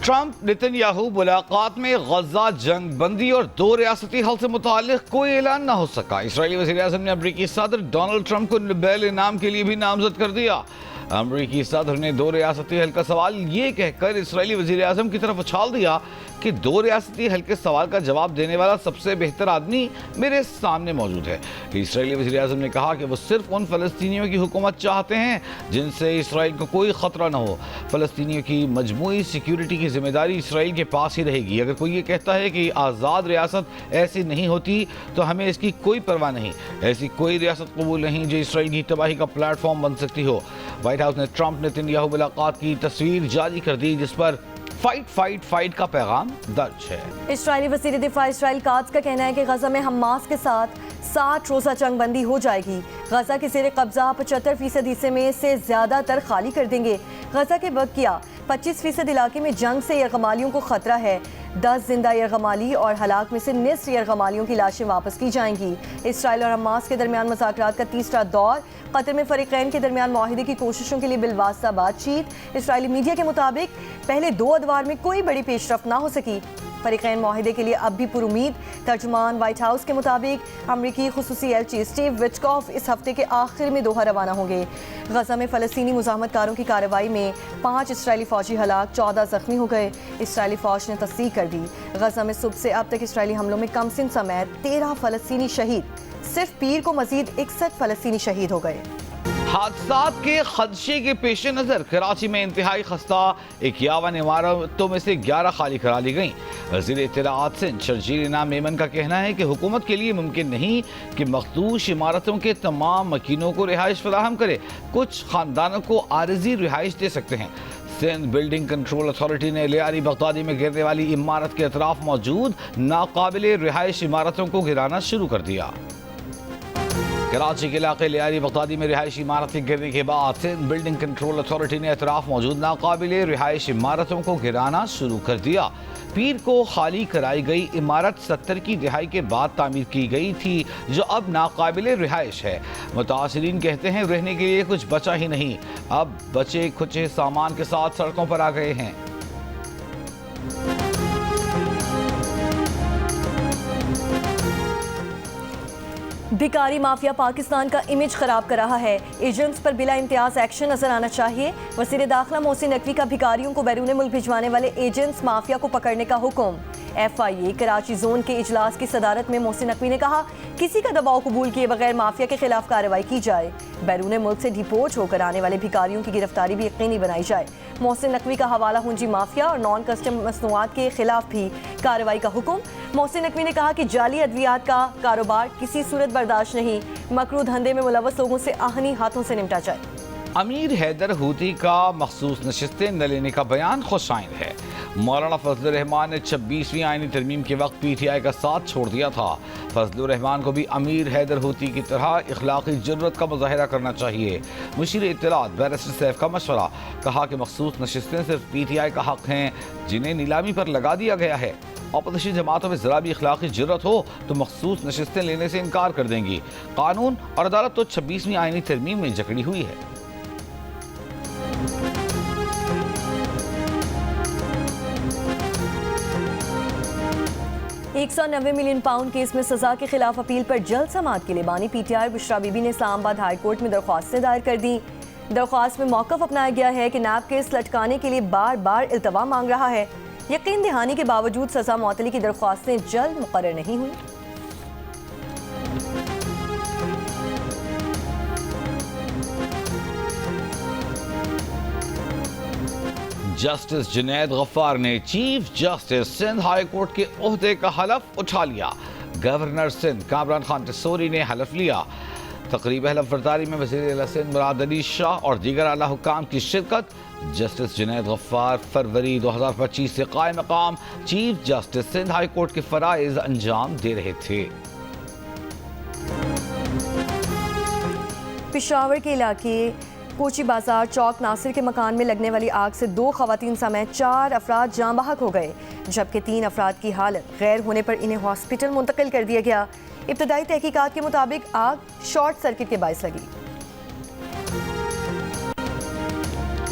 Trump Netanyahu मुलाकात में गजा जंग बंदी और दो रियासती हल से मुताल्लिक कोई ऐलान न हो सका। इसराइली वज़ीर-ए-आज़म ने अमरीकी सदर डोनाल्ड ट्रंप को नोबेल इनाम के लिए भी नामजद कर दिया। अमरीकी सदर ने दो रियासती हल का सवाल ये कहकर इसराइली वज़ीर-ए-आज़म की तरफ उछाल दिया कि दो रियासती हल के सवाल का जवाब देने वाला सबसे बेहतर आदमी मेरे सामने मौजूद है। इसराइली वज़ीर-ए-आज़म ने कहा कि वो सिर्फ उन फ़लस्तीनियों की हुकूमत चाहते हैं जिनसे इसराइल को कोई ख़तरा न हो। फ़लस्तीनियों की मजमूई सिक्योरिटी की जिम्मेदारी इसराइल के पास ही रहेगी। अगर कोई ये कहता है कि आज़ाद रियासत ऐसी नहीं होती तो हमें इसकी कोई परवाह नहीं। ऐसी कोई रियासत कबूल नहीं जो इसराइल की तबाही का प्लेटफॉर्म बन सकती हो। व्हाइट हाउस ने ट्रंप नेतन्याहू मुलाकात की तस्वीर जारी कर दी जिस पर फाइट फाइट फाइट का पैगाम दर्ज है। इस्राइली वज़ीर दिफा इसराइल कात्ज़ का कहना है कि गजा में हमास के साथ 60 रोज़ा जंग बंदी हो जाएगी। गजा के ज़ेर कब्जा 75% हिस्से में से ज़्यादातर खाली कर देंगे। गजा के बकिया 25% इलाके में जंग से यरगमालियों को खतरा है। 10 जिंदा यरगमाली और हलाक में से निस्फ यरगमालियों की लाशें वापस की जाएंगी। इसराइल और हमास के दरमियान मुज़ाकरात का तीसरा दौर। कतर में फरीक़ैन के दरमियान मुआहिदे की कोशिशों के लिए बिलवास्ता बातचीत। इसराइली मीडिया के मुताबिक पहले 2 अदवार में कोई बड़ी पेशरफ ना हो सकी। फरीक़ैन मुआहिदे के लिए अब भी पुरुमीद। तर्जुमान व्हाइट हाउस के मुताबिक अमरीकी खुसूसी एलची स्टीव विटकॉफ इस हफ्ते के आखिर में दोहा रवाना होंगे। गजा में फ़लस्तीनी मुज़ाहमतकारों की कार्रवाई में 5 इसराइली फ़ौजी हलाक, 14 ज़ख्मी हो गए। इसराइली फ़ौज ने तस्दीक कर दी। गजा में सुबह से अब तक इसराइली हमलों में कमसिन समेत 13 फ़लस्तीनी शहीद। सिर्फ पीर को मजीद 61 फ़लस्तीनी शहीद हो गए। हादसात के खदशे के पेश नज़र कराची में इंतहाई खस्ता 51 इमारतों में से 11 खाली करा ली गई। वज़ीर इत्तलाआत सिंध शर्जील इनाम मेमन का कहना है कि हुकूमत के लिए मुमकिन नहीं कि मखदूश इमारतों के तमाम मकीनों को रिहाइश फराहम करे। कुछ खानदानों को आरजी रिहाइश दे सकते हैं। सिंध बिल्डिंग कंट्रोल अथॉरिटी ने लियारी बगदादी में गिरने वाली इमारत के अतराफ मौजूद नाकाबिले रिहाइश इमारतों को गिराना शुरू कर दिया। कराची के इलाके लियारी बगदादी में रिहायशी इमारत के गिरने के बाद सिंध बिल्डिंग कंट्रोल अथॉरिटी ने अतराफ मौजूद नाकाबिले रिहायश इमारतों को गिराना शुरू कर दिया। पीर को खाली कराई गई इमारत 70 की दिहाई के बाद तामीर की गई थी जो अब नाकाबिले रिहायश है। मुतासिरीन कहते हैं रहने के लिए कुछ बचा ही नहीं। अब बचे खुचे सामान के साथ सड़कों पर आ गए हैं। भिकारी माफिया पाकिस्तान का इमेज खराब कर रहा है। एजेंट्स पर बिला इम्तियाज एक्शन नजर आना चाहिए। वज़ीर दाखिला मोहसिन नकवी का भिकारियों को बैरून मुल्क भिजवाने वाले एजेंट्स माफिया को पकड़ने का हुक्म। FIA कराची जोन के इजलास की सदारत में मोहसिन नकवी ने कहा किसी का दबाव कबूल किए बगैर माफिया के खिलाफ कार्रवाई की जाए। बैरून मुल्क से डिपोर्ट होकर आने वाले भिकारियों की गिरफ्तारी भी यकीनी बनाई जाए। मोहसिन नकवी का हवाला हुंजी माफिया और नॉन कस्टम मसनूआत के खिलाफ भी कार्रवाई का हुक्म। मोहसिन नकवी ने कहा कि जाली अद्वियात का कारोबार किसी सूरत बर्दाश्त नहीं। मकरू धंधे में मुलव्वस लोगों से आहनी हाथों से निपटा जाए। अमीर हैदर हूती का मखसूस नशिस्तें न लेने का बयान खुशाइन है। मौलाना फजलुर रहमान ने 26वीं आईनी तरमीम के वक्त PTI का साथ छोड़ दिया था। फजलुर रहमान को भी अमीर हैदर हूती की तरह इखलाकी जुर्रत का मुजाहिरा करना चाहिए। मुशीर इत्तलात बैरिस्टर सैफ का मशवरा। कहा कि मखसूस नशिस्तें सिर्फ PTI का हक हैं जिन्हें नीलामी पर लगा दिया गया है। अपोजिशन जमातों में जरा भी इखलाकी जुर्रत हो तो मखसूस नशिस्तें लेने से इनकार कर देंगी। कानून और अदालत तो 26वीं आईनी तरमीम में जकड़ी हुई है। £190 मिलियन केस में सजा के खिलाफ अपील पर जल्द समाअत के लिए बानी PTI बुशरा बीबी ने इस्लामाबाद हाई कोर्ट में दरख्वास्तें दायर कर दी। दरख्वास्त में मौक़िफ़ अपनाया गया है कि नैब केस लटकाने के लिए बार बार इल्तवा मांग रहा है। यकीन दहानी के बावजूद सजा मुअत्तली की दरख्वास्तें जल्द मुकर्रर नहीं हुई। जस्टिस जुनैद गफ्फार ने chief justice Sindh high court के ओहदे का हलफ उठा लिया। गवर्नर सिंध कामरान खान टिसोरी ने हलफ लिया। तकरीब हलफ बर्दारी में वज़ीर सिंध मुराद अली शाह और दीगर आला हुक्काम की शिरकत। जस्टिस जुनैद गफ्फार फरवरी 2025 से कायम मकाम chief justice Sindh high court के फराइज अंजाम दे रहे थे। पेशावर के इलाके कोची बाजार चौक नासिर के मकान में लगने वाली आग से 2 खवातीन समेत 4 अफराद जाँ बहक हो गए, जबकि 3 अफराद की हालत गैर होने पर इन्हें हॉस्पिटल मुंतकिल कर दिया गया। इब्तदाई तहकीकात के मुताबिक आग शॉर्ट सर्किट के बायस लगी।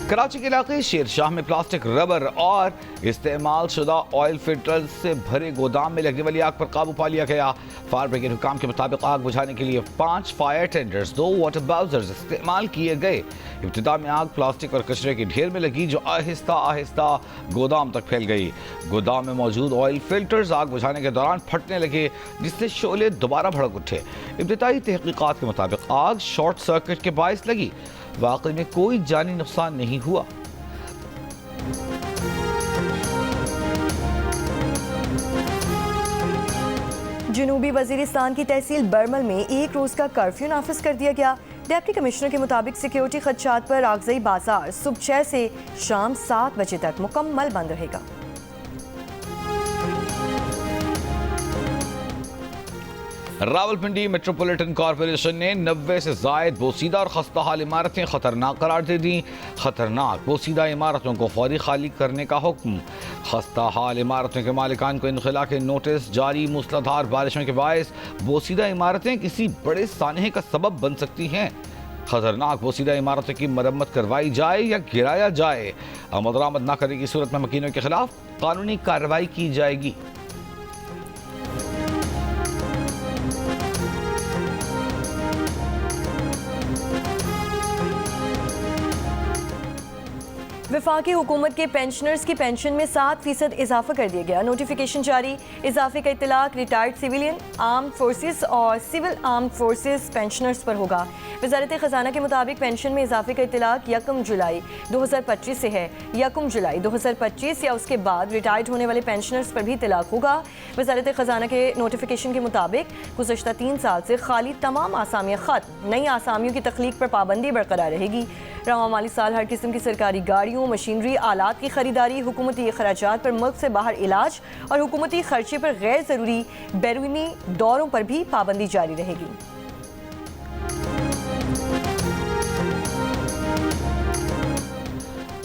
कराची के इलाके शेरशाह में प्लास्टिक, रबर और इस्तेमाल शुदा ऑयल फिल्टर से भरे गोदाम में लगने वाली आग पर काबू पा लिया गया। फायर ब्रिगेड हुकाम के मुताबिक आग बुझाने के लिए 5 फायर टेंडर्स, 2 वाटर बाउजर्स इस्तेमाल किए गए। इब्तिदा में आग प्लास्टिक और कचरे के ढेर में लगी, जो आहिस्ता आहिस्ता गोदाम तक फैल गई। गोदाम में मौजूद ऑयल फिल्टर्स आग बुझाने के दौरान फटने लगे, जिससे शोले दोबारा भड़क उठे। इब्तिदाई तहकीकात के मुताबिक आग शॉर्ट सर्किट के बायस लगी। वाकई में कोई जानी नुकसान नहीं हुआ। जनूबी वजीरिस्तान की तहसील बरमल में एक रोज का कर्फ्यू नाफिज कर दिया गया। डिप्टी कमिश्नर के मुताबिक सिक्योरिटी खदशात पर आगजई बाजार सुबह 6 से शाम 7 बजे तक मुकम्मल बंद रहेगा। रावलपिंडी मेट्रोपॉलिटन कॉरपोरेशन ने 90 से जायद बोसीदा और खस्ता हाल इमारतें खतरनाक करार दे दी। खतरनाक बोसीदा इमारतों को फौरी खाली करने का हुक्म। खस्ता हाल इमारतों के मालिकान को इनखला के नोटिस जारी। मूसलाधार बारिशों के बायस बोसीदा इमारतें किसी बड़े सानहे का सबब बन सकती हैं। खतरनाक बोसीदा इमारतों की मरम्मत करवाई जाए या गिराया जाए। आमद दरामद न करने की सूरत में मकीनों के खिलाफ कानूनी कार्रवाई की जाएगी। वफाकी हुकूमत के पेंशनर्स की पेंशन में 7% इजाफा कर दिया गया। नोटिफिकेशन जारी। इजाफे का इतलाक रिटायर्ड सिविलियन, आर्म्ड फोर्सेस और सिविल आर्म्ड फोर्सेस पेंशनर्स पर होगा। वजारत खजाना के मुताबिक पेंशन में इजाफे का इतलाक 1 जुलाई 2025 से है। 1 जुलाई 2025 या उसके बाद रिटायर्ड होने वाले पेंशनर्स पर भी इतलाक होगा। वजारत खजाना के नोटिफिकेशन के मुताबिक गुज़श्ता 3 साल से खाली तमाम आसामियाँ खत्म, नई आसामियों की तख्लीक पर पाबंदी बरकरार रहेगी। रवा माली साल हर किस्म की सरकारी गाड़ियों, मशीनरी, आलात की खरीदारी, हुकूमती अखराजात पर मुल्क से बाहर इलाज और हुकूमती खर्चे पर गैर ज़रूरी बैरूनी दौरों पर भी पाबंदी जारी रहेगी।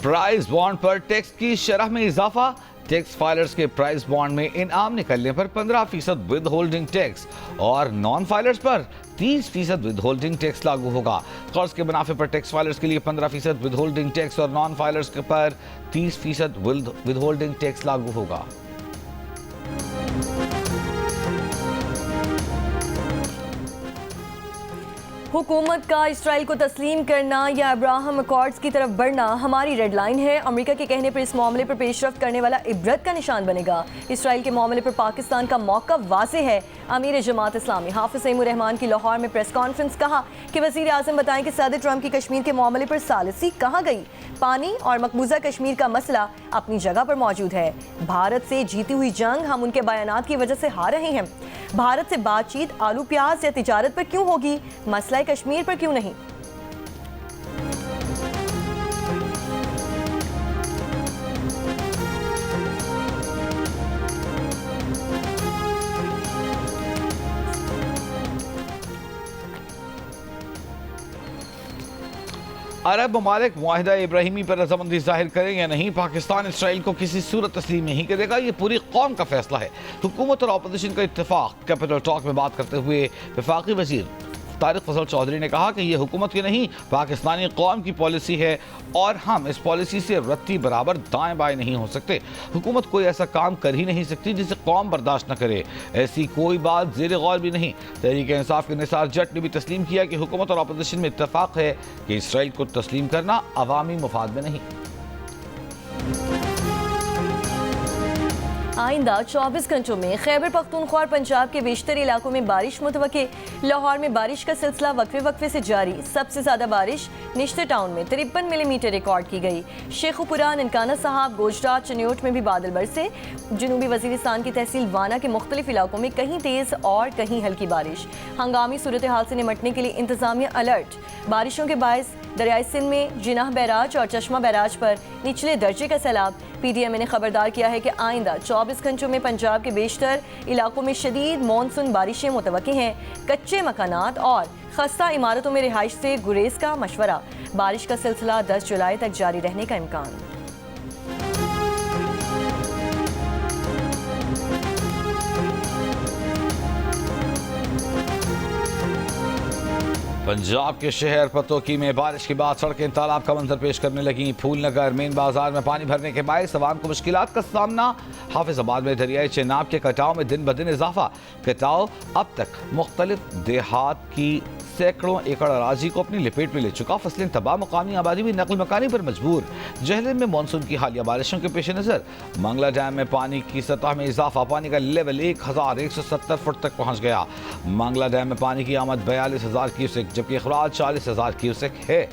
प्राइस बॉन्ड पर टैक्स की शरह में इजाफा। टैक्स फाइलर्स के प्राइस बॉन्ड में इनाम निकलने पर 15% विद होल्डिंग टैक्स और नॉन फाइलर्स पर 30% विद होल्डिंग टैक्स लागू होगा। कर्ज के मुनाफे पर टैक्स फाइलर्स के लिए 15% विद होल्डिंग टैक्स और नॉन फाइलर्स पर 30% विद होल्डिंग टैक्स लागू होगा। हुकूमत का इसराइल को तस्लीम करना या अब्राहम अकॉर्ड्स की तरफ बढ़ना हमारी रेड लाइन है। अमेरिका के कहने पर इस मामले पर पेशरफ्त करने वाला इबरत का निशान बनेगा। इसराइल के मामले पर पाकिस्तान का मौक़िफ़ वाज़ेह है। अमीर जमात इस्लामी हाफिज़ सईमुर रहमान की लाहौर में प्रेस कॉन्फ्रेंस। कहा कि वज़ीर आज़म बताएं कि सदर ट्रंप की कश्मीर के मामले पर सालिसी कहाँ गई। पानी और मकबूजा कश्मीर का मसला अपनी जगह पर मौजूद है। भारत से जीती हुई जंग हम उनके बयानात की वजह से हार रहे हैं। भारत से बातचीत आलू प्याज या तिजारत पर क्यों होगी, मसला कश्मीर पर क्यों नहीं। अरब ममालिक मुआहिदा इब्राहिमी पर रजामंदी जाहिर करें या नहीं, पाकिस्तान इसराइल को किसी सूरत तस्लीम नहीं करेगा। ये पूरी कौम का फैसला है। हुकूमत और अपोजिशन का इत्तेफाक। कैपिटल टॉक में बात करते हुए वफाकी वजीर तारिक फजल चौधरी ने कहा कि यह हुकूमत की नहीं, पाकिस्तानी कौम की पॉलिसी है और हम इस पॉलिसी से रत्ती बराबर दाएं बाएं नहीं हो सकते। हुकूमत कोई ऐसा काम कर ही नहीं सकती जिसे कौम बर्दाश्त न करे। ऐसी कोई बात ज़ेर गौर भी नहीं। तहरीक इंसाफ के निसार जट ने भी तस्लीम किया कि हुकूमत और अपोजिशन में इत्तेफाक है कि इसराइल को तस्लीम करना अवामी मुफाद में नहीं। आइंदा 24 घंटों में खैबर पख्तूनख्वा और पंजाब के बेशतर इलाकों में बारिश मुतवक्के। लाहौर में बारिश का सिलसिला वक्फे से जारी। सबसे ज्यादा बारिश निश्तर टाउन में 53 मिलीमीटर रिकॉर्ड की गई। शेखुपुरा, ननकाना साहब, गोजरा, चन्योट में भी बादल बरसे। जनूबी वजीरिस्तान की तहसील वाना के मुख्तलिफ इलाकों में कहीं तेज और कहीं हल्की बारिश। हंगामी सूरत हाल से निमटने के लिए इंतजामिया अलर्ट। बारिशों के बायस दरियाई सिंध में जिनाह बैराज और चश्मा बैराज पर निचले दर्जे का सैलाब। PTM ने खबरदार किया है कि आइंदा 24 घंटों में पंजाब के बेशतर इलाकों में शदीद मानसून बारिशें मुतवक्की हैं। कच्चे मकानात और खस्ता इमारतों में रिहाइश से गुरेज का मशवरा। बारिश का सिलसिला 10 जुलाई तक जारी रहने का इम्कान। पंजाब के शहर पतोकी में बारिश के बाद सड़कें तालाब का मंजर पेश करने लगी। फूलनगर मेन बाजार में पानी भरने के बायस अवाम को मुश्किलात का सामना। हाफिजाबाद में दरियाई चेनाब के कटाव में दिन ब दिन इजाफा। कटाव अब तक मुख्तलिफ देहात की सैकड़ों एकड़ अराजी को अपनी लपेट में ले चुका। फसलें तबाह, मुकामी आबादी भी नकल मकानी पर मजबूर। जहलम में मानसून की हालिया बारिशों के पेश नज़र मंगला डैम में पानी की सतह में इजाफा। पानी का लेवल 1170 फुट तक पहुँच गया। मंगला डैम में पानी की आमद 42,000 क्यूसेक जबकि अखराज 40,000 क्यूसेक है।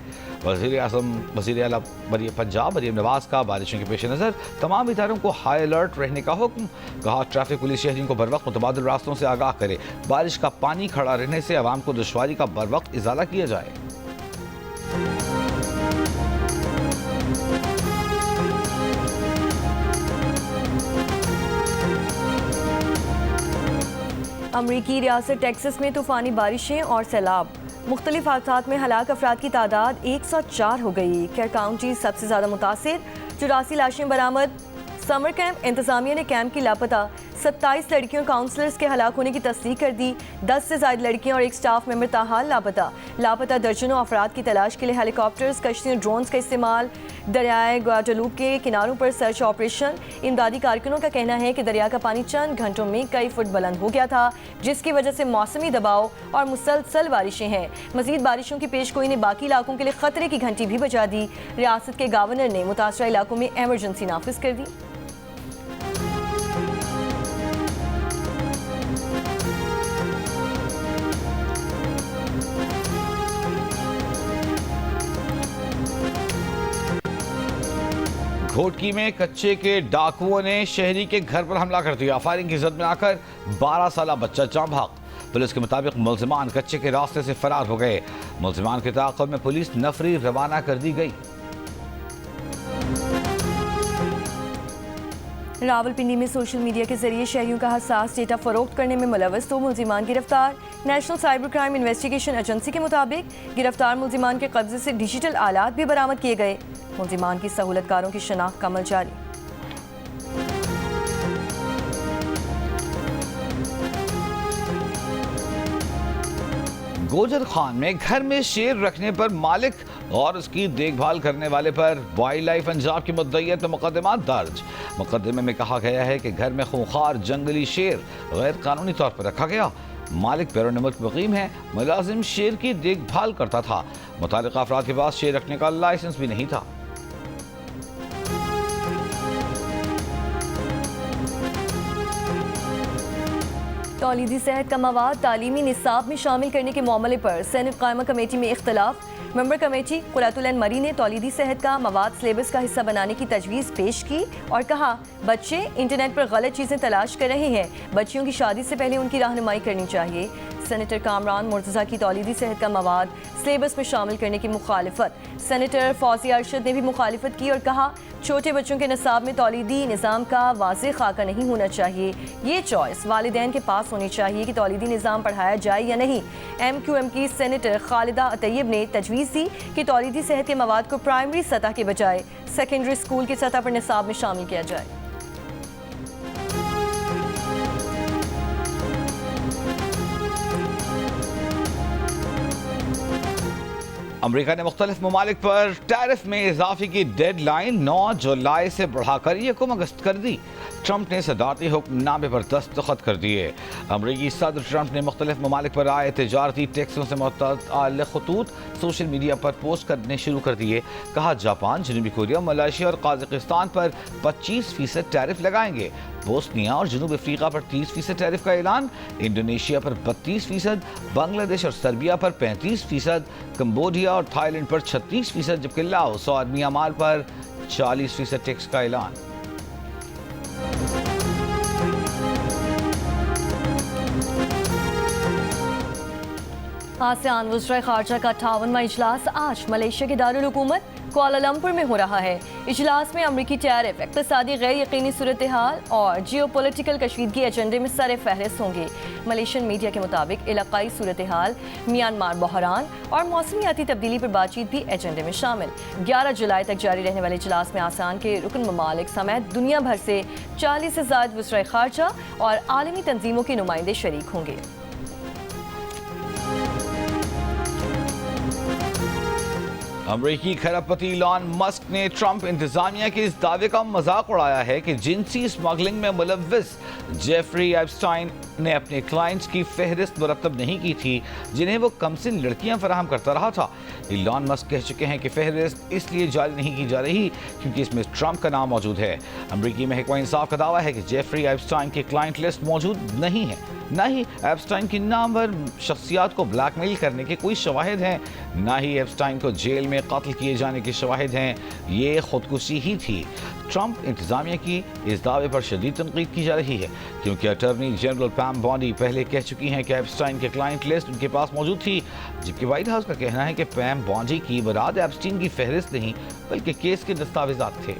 वज़ीर आला पंजाब मरीम नवाज का बारिशों के पेश नज़र तमाम इदारों को हाई अलर्ट रहने का हुक्म। कहा ट्रैफिक पुलिस शहरियों को बर वक्त मुतबादिल रास्तों से आगाह करे। बारिश का पानी खड़ा रहने से आवाम को दुश्वारी का बर वक्त इजाला किया जाए। अमरीकी रियासत टेक्सास में तूफानी बारिशें और सैलाब। मुख्तलिफ हादसात में हलाक अफराद की तादाद 104 हो गई। केयर काउंटी सबसे ज़्यादा मुतासिर। 84 लाशें बरामद। समर कैंप इंतजामिया ने कैंप की लापता 27 लड़कियों और काउंसलर्स के हलाक होने की तस्दीक कर दी। 10 से ज़ायद लड़कियां और एक स्टाफ मेंबर ताहाल लापता दर्जनों अफराद की तलाश के लिए हेलीकॉप्टर्स, कश्तियों, ड्रोन्स का इस्तेमाल। दरियाए ग्वाडालूप के किनारों पर सर्च ऑपरेशन। इमदादी कारकुनों का कहना है कि दरिया का पानी चंद घंटों में कई फुट बुलंद हो गया था, जिसकी वजह से मौसमी दबाव और मुसलसल बारिशें हैं। मजीद बारिशों की पेशगोई ने बाकी इलाकों के लिए खतरे की घंटी भी बजा दी। रियासत के गवर्नर ने मुतासरा इलाकों में एमरजेंसी नाफिज कर दी। घोटकी में कच्चे के डाकुओं ने शहरी के घर पर हमला कर दिया। फायरिंग की जद में आकर 12 साल बच्चा जान भाग। पुलिस के मुताबिक मुलजिमान कच्चे के रास्ते से फरार हो गए। मुलजिमान के ताक़ब में पुलिस नफरी रवाना कर दी गई। रावलपिंडी में सोशल मीडिया के जरिए शहरियों का हसास डेटा फरोख्त करने में मुलव्वस 2 मुलजिमान गिरफ्तार। National cyber crime investigation agency के मुताबिक गिरफ्तार मुलजिमान के कब्जे से डिजिटल आलात भी बरामद किए गए। मुलजिमान की सहूलतकारों की शनाख्त का अमल जारी। गोजर खान में घर में शेर रखने पर मालिक और उसकी देखभाल करने वाले पर वाइल्ड लाइफ पंजाब की मुद्दईयत में मुकदमा दर्ज। मुकदमे में कहा गया है कि घर में खूंखार जंगली शेर गैर कानूनी तौर पर रखा गया। मालिक बैरून मुल्क मुकीम है। मुलाजिम शेर की देखभाल करता था। मुतालिका अफराद के पास शेर रखने का लाइसेंस भी नहीं था। तौलीदी सेहत का मवाद तालीमी निसाब में शामिल करने के मामले पर सेनेट कायमा कमेटी में इख्तलाफ। मेंबर कमेटी कुरातुल मरी ने तौलीदी सेहत का मवाद सिलेबस का हिस्सा बनाने की तजवीज़ पेश की और कहा बच्चे इंटरनेट पर गलत चीज़ें तलाश कर रहे हैं, बच्चियों की शादी से पहले उनकी रहनुमाई करनी चाहिए। सेनेटर कामरान मुर्तज़ा की तौलीदी सेहत का मवाद सिलेबस में शामिल करने की मुखालिफत। सेनेटर फौजिया अरशद ने भी मुखालिफत की और कहा छोटे बच्चों के निसाब में तौलीदी निज़ाम का वाज़ेह खाका नहीं होना चाहिए। ये चॉइस वालिदैन के पास होनी चाहिए कि तौलीदी निज़ाम पढ़ाया जाए या नहीं। MQM की सेनेटर खालिदा अतैयब ने तजवीज़ दी कि तौलीदी सेहत के मवाद को प्राइमरी सतह के बजाय सेकेंडरी स्कूल की सतह पर निसाब में शामिल किया जाए। अमेरिका ने मुख्तलिफ ममालिक पर टैरिफ में इजाफे की डेडलाइन 9 जुलाई से बढ़ाकर 1 अगस्त कर दी। ट्रंप ने सदारती हुक्मनामे पर दस्तखत कर दिए। अमरीकी सदर ट्रंप ने मुख्तलिफ ममालिक पर आए तजारती टैक्सों से मुतअल्लिक़ खतूत सोशल मीडिया पर पोस्ट करने शुरू कर दिए। कहा जापान, जनूबी कोरिया, मलेशिया और कजाकिस्तान पर 25% टैरिफ लगाएंगे। बोस्निया और जनूब अफ्रीका पर 30% टैरिफ का ऐलान। इंडोनेशिया पर 32%, बांग्लादेश और सर्बिया पर 35%, कंबोडिया और थाईलैंड पर 36%, जबकि लाओस और म्यांमार पर 40% टैक्स का ऐलान। आसियान वज़ीर ख़ारजा का 58वां इजलास आज मलेशिया के दारुल हुकूमत कुआलालंपुर में हो रहा है। इजलास में अमरीकी टैरिफ, इक़्तिसादी गैर यकीनी सूरत हाल और जियोपॉलिटिकल कशीदगी एजेंडे में सर फहरिस्त होंगे। मलेशियन मीडिया के मुताबिक इलाकाई सूरत हाल, म्यांमार बहरान और मौसमियाती तब्दीली पर बातचीत भी एजेंडे में शामिल। 11 जुलाई तक जारी रहने वाले इजलास में आसियान के रुकन ममालिक समेत दुनिया भर से 40 से ज़ायद वज़ीर ख़ारजा और आलमी तंजीमों के नुमाइंदे शरीक होंगे। अमरीकी खरबपति इलॉन मस्क ने ट्रंप इंतजामिया के इस दावे का मजाक उड़ाया है कि जिनसी स्मगलिंग में मुलव्विस जेफरी एप्स्टाइन ने अपने क्लाइंट्स की फहरिस्त मुरतब नहीं की थी जिन्हें वो कमसिन लड़कियां फराहम करता रहा था। इलॉन मस्क कह चुके हैं कि फहरिस्त इसलिए जारी नहीं की जा रही क्योंकि इसमें ट्रंप का नाम मौजूद है। अमरीकी महकमा इंसाफ का दावा है कि जेफरी एप्स्टाइन की क्लाइंट लिस्ट मौजूद नहीं है, न ही एप्स्टाइन की नामवर शख्सियात को ब्लैकमेल करने के कोई शवाहिद हैं, न ही एप्स्टाइन को जेल में कत्ल किए जाने के शवाहिद हैं। ये खुदकुशी ही थी। ट्रंप इंतजामिया की इस दावे पर शदीद तनकीद की जा रही है क्योंकि अटॉर्नी जनरल पैम बॉडी पहले कह चुकी हैं कि एप्स्टाइन की क्लाइंट लिस्ट उनके पास मौजूद थी, जबकि व्हाइट हाउस का कहना है कि पैम बॉडी की मुराद एप्स्टाइन की फहरिस्त नहीं बल्कि केस के दस्तावेजात थे।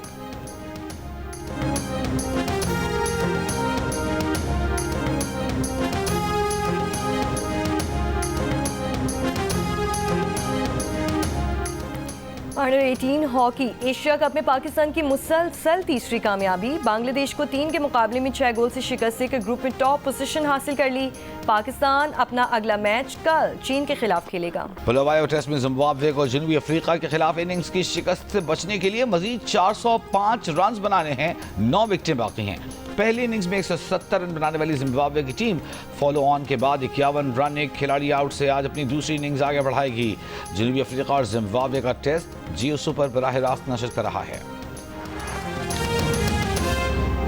अंडर 18 हॉकी एशिया कप में पाकिस्तान की मुसलसल तीसरी कामयाबी। बांग्लादेश को 3 के मुकाबले में 6 गोल से शिकस्त देकर ग्रुप में टॉप पोजीशन हासिल कर ली। पाकिस्तान अपना अगला मैच कल चीन के खिलाफ खेलेगा। बुलावायो टेस्ट में जिम्बाब्वे को जनूबी अफ्रीका के खिलाफ इनिंग्स की शिकस्त से बचने के लिए मजीद 405 रन बनाने हैं। 9 विकेटें बाकी हैं। पहली इनिंग्स में 170 रन बनाने वाली जिम्बाब्वे की टीम फॉलो ऑन के बाद 51 रन एक खिलाड़ी आउट से आज अपनी दूसरी इनिंग्स आगे बढ़ाएगी। जनूबी अफ्रीका और जिम्बाब्वे का टेस्ट जियो सुपर बराह रास्त नशर कर रहा है।